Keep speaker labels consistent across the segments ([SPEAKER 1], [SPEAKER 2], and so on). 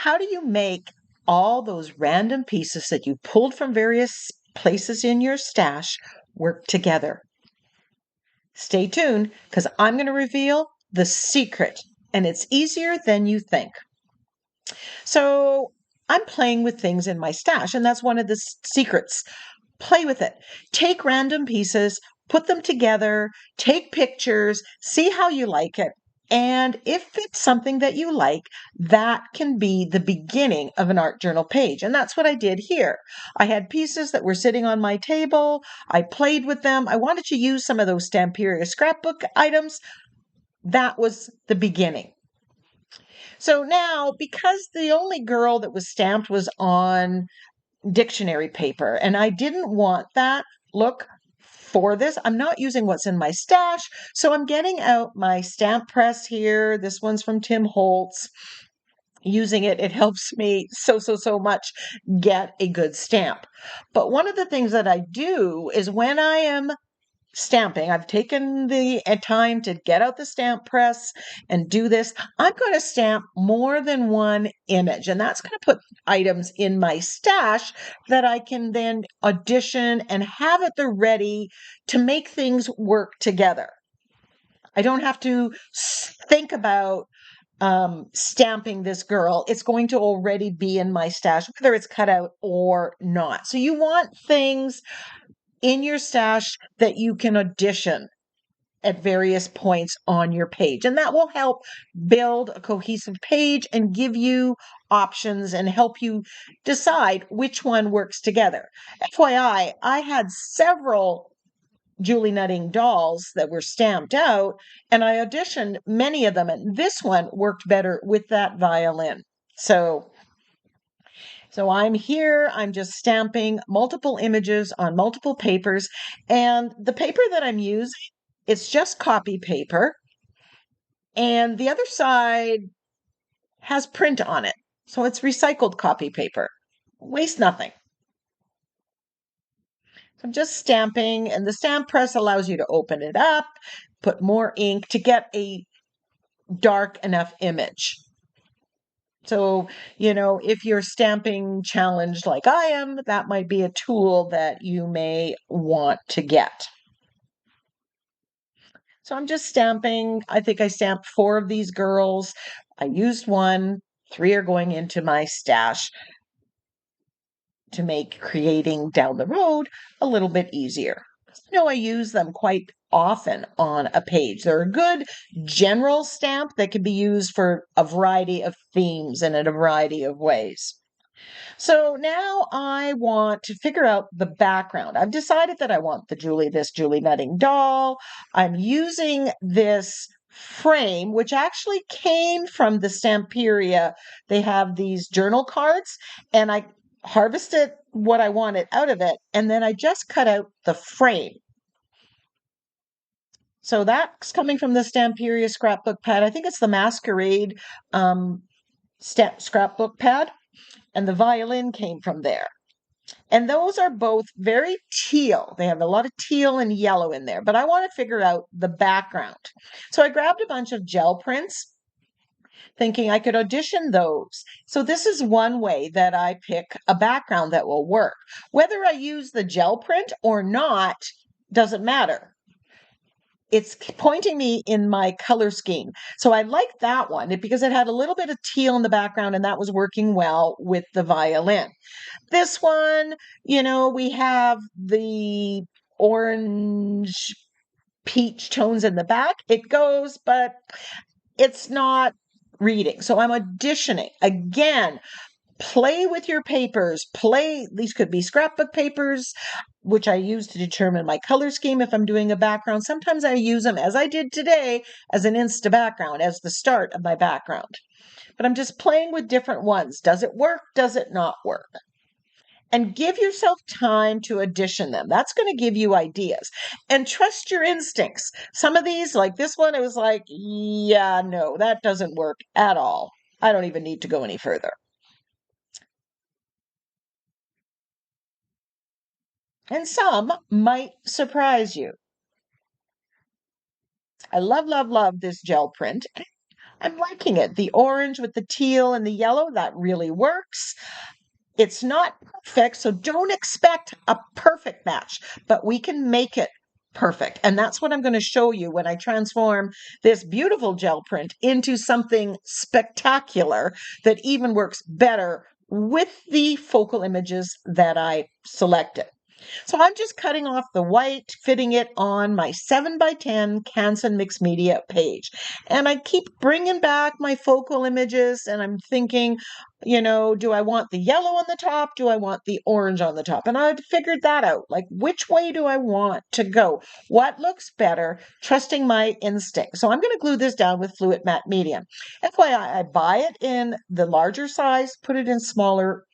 [SPEAKER 1] how do you make all those random pieces that you pulled from various places in your stash work together? Stay tuned, because I'm going to reveal the secret, and it's easier than you think. So I'm playing with things in my stash, and that's one of the secrets. Play with it. Take random pieces, put them together, take pictures, see how you like it. And if it's something that you like, that can be the beginning of an art journal page. And that's what I did here. I had pieces that were sitting on my table. I played with them. I wanted to use some of those Stamperia scrapbook items. That was the beginning. So now, because the only girl that was stamped was on dictionary paper, and I didn't want that look for this, I'm not using what's in my stash. So I'm getting out my stamp press here. This one's from Tim Holtz. Using it, it helps me so much get a good stamp. But one of the things that I do is when I am stamping, I've taken the time to get out the stamp press and do this. I'm going to stamp more than one image, and that's going to put items in my stash that I can then audition and have at the ready to make things work together. I don't have to think about stamping this girl. It's going to already be in my stash, whether it's cut out or not. So you want things in your stash that you can audition at various points on your page. And that will help build a cohesive page and give you options and help you decide which one works together. FYI, I had several Julie Nutting dolls that were stamped out, and I auditioned many of them, and this one worked better with that violin. So I'm here, I'm just stamping multiple images on multiple papers, and the paper that I'm using, it's just copy paper, and the other side has print on it. So it's recycled copy paper. Waste nothing. So I'm just stamping, and the stamp press allows you to open it up, put more ink to get a dark enough image. So, if you're stamping challenged like I am, that might be a tool that you may want to get. So I'm just stamping. I think I stamped 4 of these girls. I used one. 3 are going into my stash to make creating down the road a little bit easier. I use them quite often on a page. They're a good general stamp that can be used for a variety of themes and in a variety of ways. So now I want to figure out the background. I've decided that I want this Julie Nutting doll. I'm using this frame, which actually came from the Stamperia. They have these journal cards, and I harvested what I wanted out of it, and then I just cut out the frame. So that's coming from the Stamperia scrapbook pad. I think it's the Masquerade scrapbook pad, and the violin came from there. And those are both very teal. They have a lot of teal and yellow in there, but I want to figure out the background. So I grabbed a bunch of gel prints, thinking I could audition those. So this is one way that I pick a background that will work. Whether I use the gel print or not doesn't matter. It's pointing me in my color scheme. So I liked that one because it had a little bit of teal in the background, and that was working well with the violin. This one, we have the orange peach tones in the back. It goes, but it's not reading. So I'm auditioning. Again, play with your papers. These could be scrapbook papers, which I use to determine my color scheme if I'm doing a background. Sometimes I use them, as I did today, as an Insta background, as the start of my background. But I'm just playing with different ones. Does it work? Does it not work? And give yourself time to audition them. That's going to give you ideas. And trust your instincts. Some of these, like this one, it was like, yeah, no, that doesn't work at all. I don't even need to go any further. And some might surprise you. I love this gel print. I'm liking it. The orange with the teal and the yellow, that really works. It's not perfect, so don't expect a perfect match, but we can make it perfect. And that's what I'm going to show you when I transform this beautiful gel print into something spectacular that even works better with the focal images that I selected. So I'm just cutting off the white, fitting it on my 7x10 Canson mixed media page. And I keep bringing back my focal images and I'm thinking, do I want the yellow on the top? Do I want the orange on the top? And I'd figured that out. Like, which way do I want to go? What looks better? Trusting my instinct. So I'm going to glue this down with Fluid Matte Medium. FYI, I buy it in the larger size, put it in smaller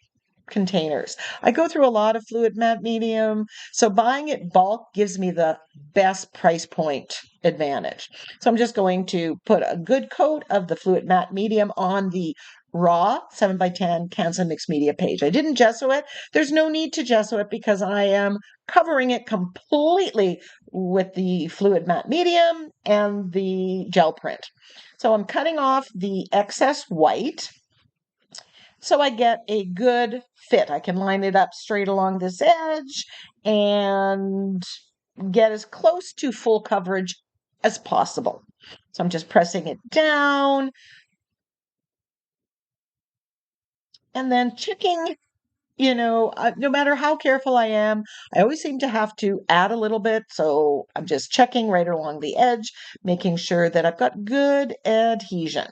[SPEAKER 1] containers. I go through a lot of Fluid Matte Medium, so buying it bulk gives me the best price point advantage. So I'm just going to put a good coat of the Fluid Matte Medium on the raw 7x10 Canson mixed media page. I didn't gesso it. There's no need to gesso it because I am covering it completely with the Fluid Matte Medium and the gel print. So I'm cutting off the excess white so I get a good fit. I can line it up straight along this edge and get as close to full coverage as possible. So I'm just pressing it down and then checking, no matter how careful I am, I always seem to have to add a little bit. So I'm just checking right along the edge, making sure that I've got good adhesion.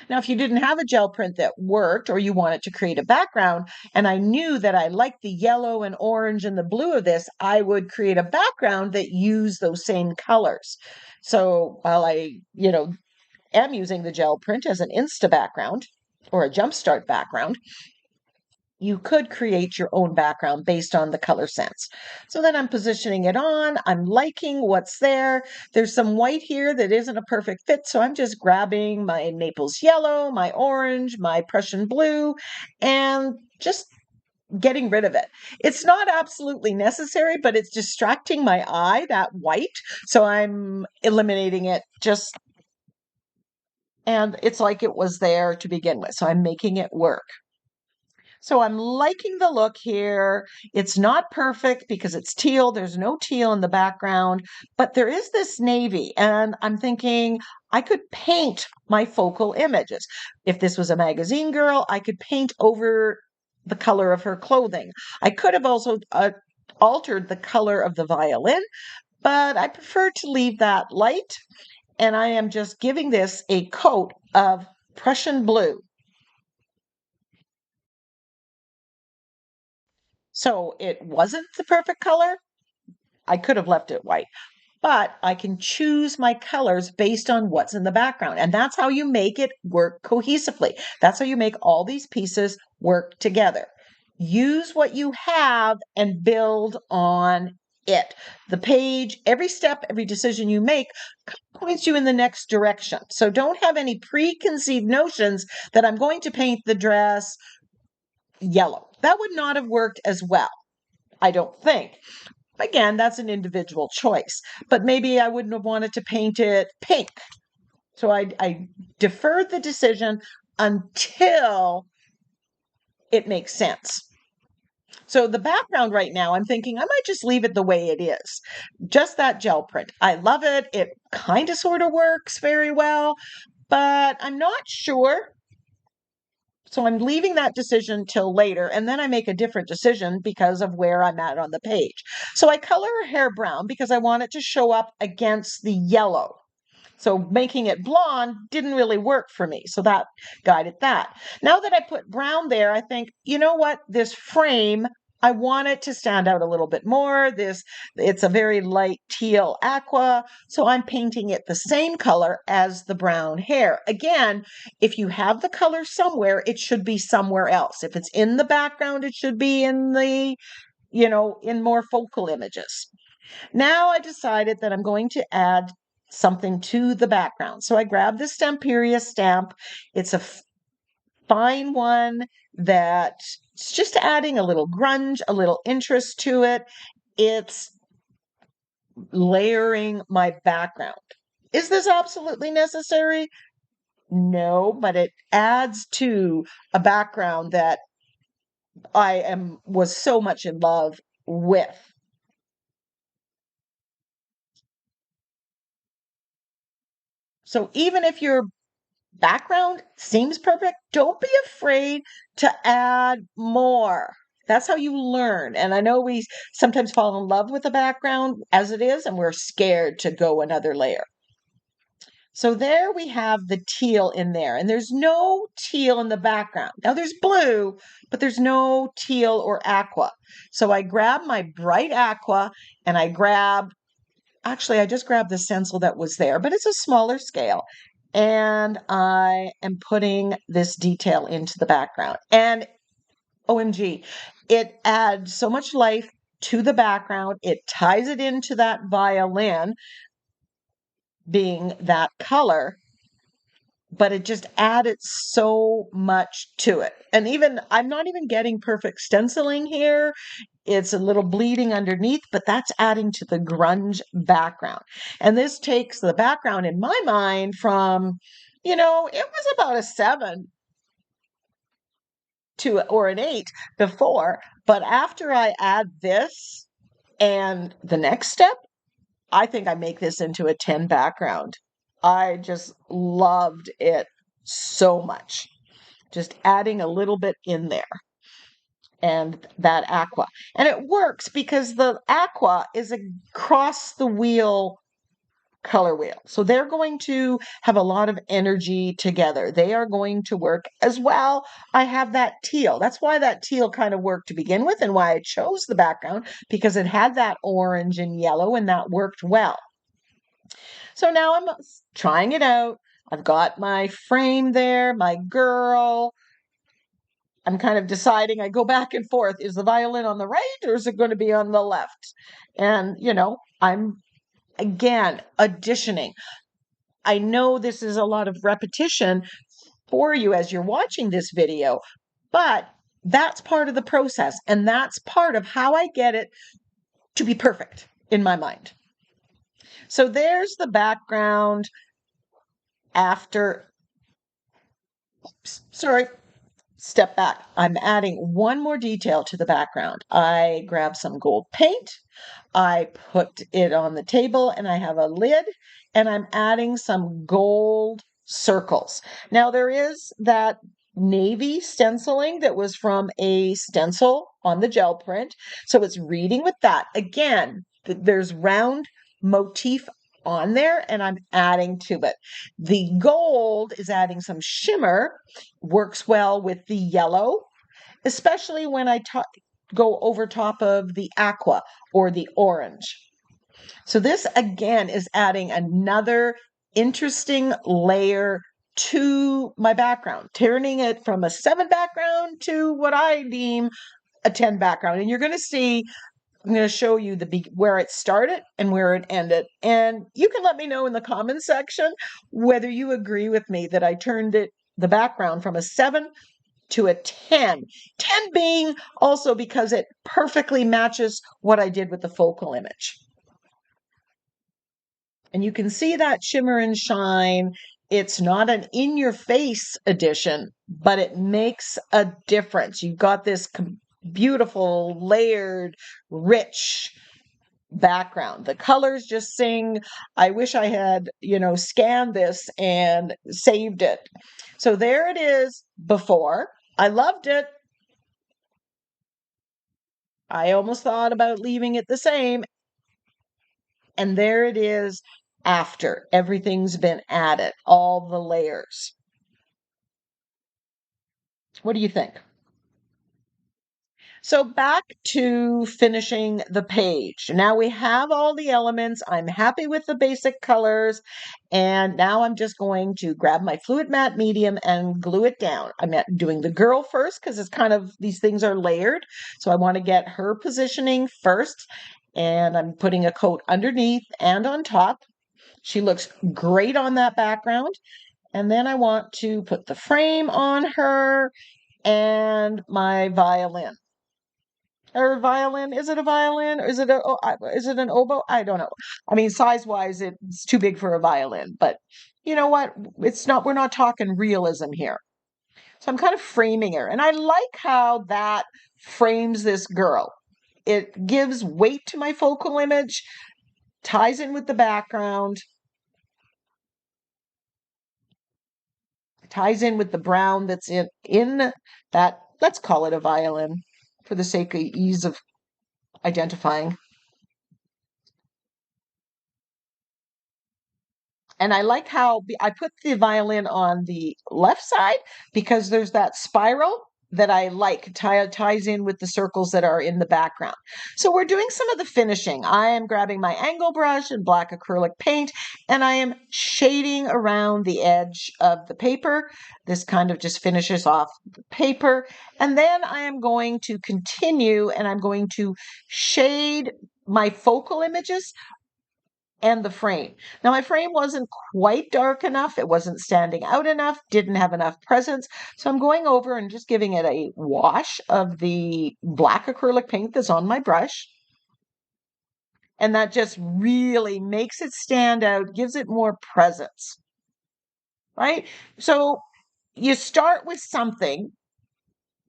[SPEAKER 1] Now, if you didn't have a gel print that worked or you wanted to create a background, and I knew that I liked the yellow and orange and the blue of this, I would create a background that used those same colors. So while I, am using the gel print as an Insta background or a Jumpstart background, you could create your own background based on the color sense. So then I'm positioning it on. I'm liking what's there. There's some white here that isn't a perfect fit. So I'm just grabbing my Naples yellow, my orange, my Prussian blue, and just getting rid of it. It's not absolutely necessary, but it's distracting my eye, that white. So I'm eliminating it and it's like it was there to begin with. So I'm making it work. So I'm liking the look here. It's not perfect because it's teal. There's no teal in the background, but there is this navy. And I'm thinking I could paint my focal images. If this was a magazine girl, I could paint over the color of her clothing. I could have also altered the color of the violin, but I prefer to leave that light. And I am just giving this a coat of Prussian blue. So it wasn't the perfect color. I could have left it white, but I can choose my colors based on what's in the background. And that's how you make it work cohesively. That's how you make all these pieces work together. Use what you have and build on it. The page, every step, every decision you make points you in the next direction. So don't have any preconceived notions that I'm going to paint the dress yellow. That would not have worked as well, I don't think. Again, that's an individual choice, but maybe I wouldn't have wanted to paint it pink. So I deferred the decision until it makes sense. So the background right now, I'm thinking I might just leave it the way it is. Just that gel print. I love it. It kind of sort of works very well, but I'm not sure. So I'm leaving that decision till later, and then I make a different decision because of where I'm at on the page. So I color her hair brown because I want it to show up against the yellow. So making it blonde didn't really work for me. So that guided that. Now that I put brown there, I think, you know what? This frame, I want it to stand out a little bit more. It's a very light teal aqua. So I'm painting it the same color as the brown hair. Again, if you have the color somewhere, it should be somewhere else. If it's in the background, it should be in in more focal images. Now I decided that I'm going to add something to the background. So I grabbed this Stamperia stamp. It's a fine one that's just adding a little grunge, a little interest to it. It's layering my background. Is this absolutely necessary? No, but it adds to a background that was so much in love with. So even if your background seems perfect, don't be afraid to add more. That's how you learn. And I know we sometimes fall in love with the background as it is, and we're scared to go another layer. So there we have the teal in there, and there's no teal in the background. Now there's blue, but there's no teal or aqua. So I grab my bright aqua and actually I just grabbed the stencil that was there, but it's a smaller scale. And I am putting this detail into the background. And OMG, it adds so much life to the background. It ties it into that violin being that color, but it just added so much to it. And even I'm not even getting perfect stenciling here. It's a little bleeding underneath, but that's adding to the grunge background. And this takes the background in my mind from, it was about a 7 or an 8 before, but after I add this and the next step, I think I make this into a 10 background. I just loved it so much. Just adding a little bit in there and that aqua. And it works because the aqua is across the wheel color wheel. So they're going to have a lot of energy together. They are going to work as well. I have that teal. That's why that teal kind of worked to begin with and why I chose the background, because it had that orange and yellow and that worked well. So now I'm trying it out. I've got my frame there, my girl. I'm kind of deciding, I go back and forth. Is the violin on the right or is it going to be on the left? And, I'm again auditioning. I know this is a lot of repetition for you as you're watching this video, but that's part of the process. And that's part of how I get it to be perfect in my mind. So there's the background after, sorry, step back. I'm adding one more detail to the background. I grab some gold paint. I put it on the table and I have a lid and I'm adding some gold circles. Now there is that navy stenciling that was from a stencil on the gel print. So it's reading with that. Again, there's round motif on there and I'm adding to it. The gold is adding some shimmer, works well with the yellow, especially when I go over top of the aqua or the orange. So this again is adding another interesting layer to my background, turning it from a 7 background to what I deem a 10 background. And you're going to see, I'm going to show you where it started and where it ended. And you can let me know in the comments section whether you agree with me that I turned the background from a 7 to a 10. 10 being also because it perfectly matches what I did with the focal image. And you can see that shimmer and shine. It's not an in-your-face edition, but it makes a difference. You've got this beautiful, layered, rich background. The colors just sing. I wish I had, scanned this and saved it. So there it is before. I loved it. I almost thought about leaving it the same. And there it is after everything's been added, all the layers. What do you think? So back to finishing the page. Now we have all the elements. I'm happy with the basic colors. And now I'm just going to grab my fluid matte medium and glue it down. I'm doing the girl first because it's kind of, these things are layered. So I want to get her positioning first. And I'm putting a coat underneath and on top. She looks great on that background. And then I want to put the frame on her and my violin. Or violin? Is it a violin? Or is it an oboe? I don't know. I mean, size-wise, it's too big for a violin, but you know what? It's not, we're not talking realism here. So I'm kind of framing her. And I like how that frames this girl. It gives weight to my focal image, ties in with the background, ties in with the brown that's in that, let's call it a violin for the sake of ease of identifying. And I like how I put the violin on the left side because there's that spiral that I like ties in with the circles that are in the background. So we're doing some of the finishing. I am grabbing my angle brush and black acrylic paint, and I am shading around the edge of the paper. This kind of just finishes off the paper. And then I am going to continue and I'm going to shade my focal images and the frame. Now, my frame wasn't quite dark enough. It wasn't standing out enough, didn't have enough presence. So I'm going over and just giving it a wash of the black acrylic paint that's on my brush. And that just really makes it stand out, gives it more presence, right? So you start with something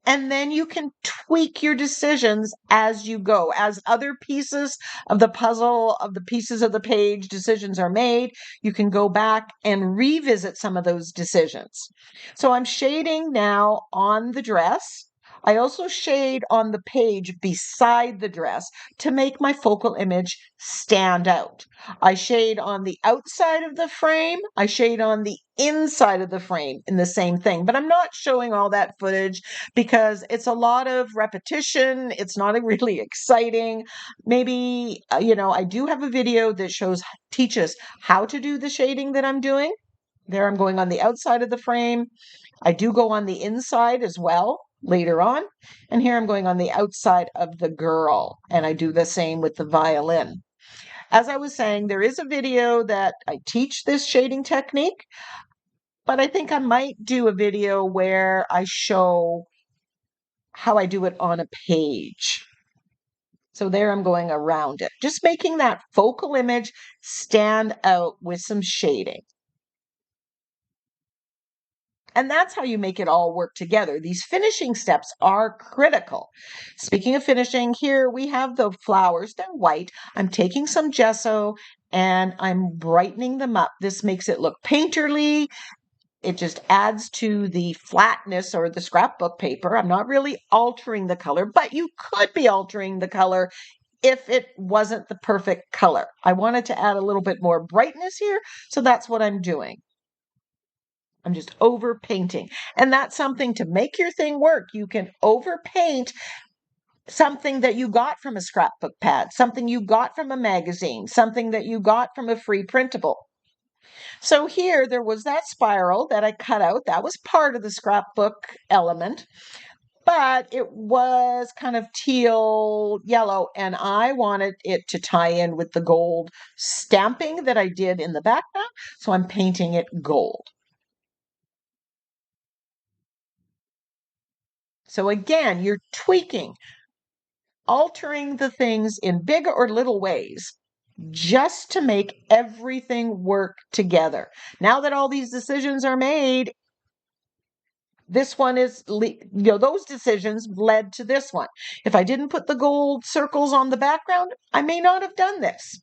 [SPEAKER 1] and then you can tweak your decisions as you go. As other pieces of the puzzle, of the pieces of the page, decisions are made, you can go back and revisit some of those decisions. So I'm shading now on the dress. I also shade on the page beside the dress to make my focal image stand out. I shade on the outside of the frame. I shade on the inside of the frame in the same thing, but I'm not showing all that footage because it's a lot of repetition. It's not really exciting. Maybe, I do have a video that teaches how to do the shading that I'm doing. There I'm going on the outside of the frame. I do go on the inside as well later on. And here I'm going on the outside of the girl. And I do the same with the violin. As I was saying, there is a video that I teach this shading technique, but I think I might do a video where I show how I do it on a page. So there I'm going around it, just making that focal image stand out with some shading. And that's how you make it all work together. These finishing steps are critical. Speaking of finishing, here we have the flowers. They're white. I'm taking some gesso and I'm brightening them up. This makes it look painterly. It just adds to the flatness or the scrapbook paper. I'm not really altering the color, but you could be altering the color if it wasn't the perfect color. I wanted to add a little bit more brightness here, so that's what I'm doing. I'm just over painting. And that's something to make your thing work. You can overpaint something that you got from a scrapbook pad, something you got from a magazine, something that you got from a free printable. So here there was that spiral that I cut out. That was part of the scrapbook element, but it was kind of teal yellow, and I wanted it to tie in with the gold stamping that I did in the background. So I'm painting it gold. So again, you're tweaking, altering the things in big or little ways just to make everything work together. Now that all these decisions are made, this one is, those decisions led to this one. If I didn't put the gold circles on the background, I may not have done this.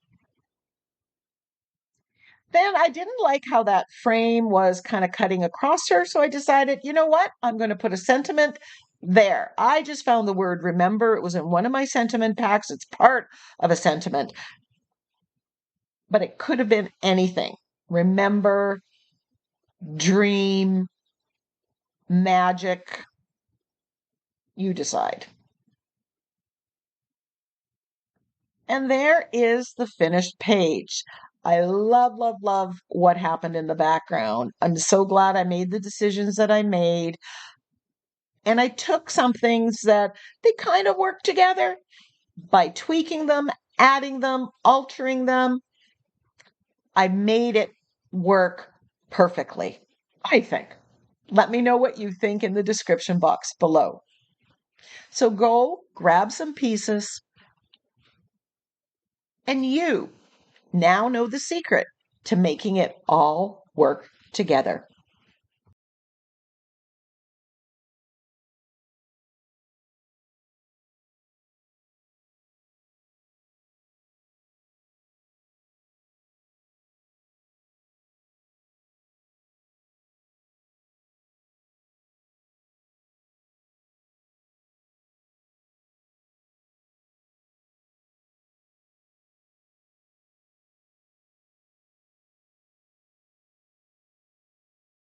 [SPEAKER 1] Then I didn't like how that frame was kind of cutting across her. So I decided, you know what? I'm going to put a sentiment there. I just found the word remember. It was in one of my sentiment packs. It's part of a sentiment, but it could have been anything. Remember, dream, magic. You decide. And there is the finished page. I love, love, love what happened in the background. I'm so glad I made the decisions that I made. And I took some things that they kind of work together by tweaking them, adding them, altering them. I made it work perfectly, I think. Let me know what you think in the description box below. So go grab some pieces, and you now know the secret to making it all work together.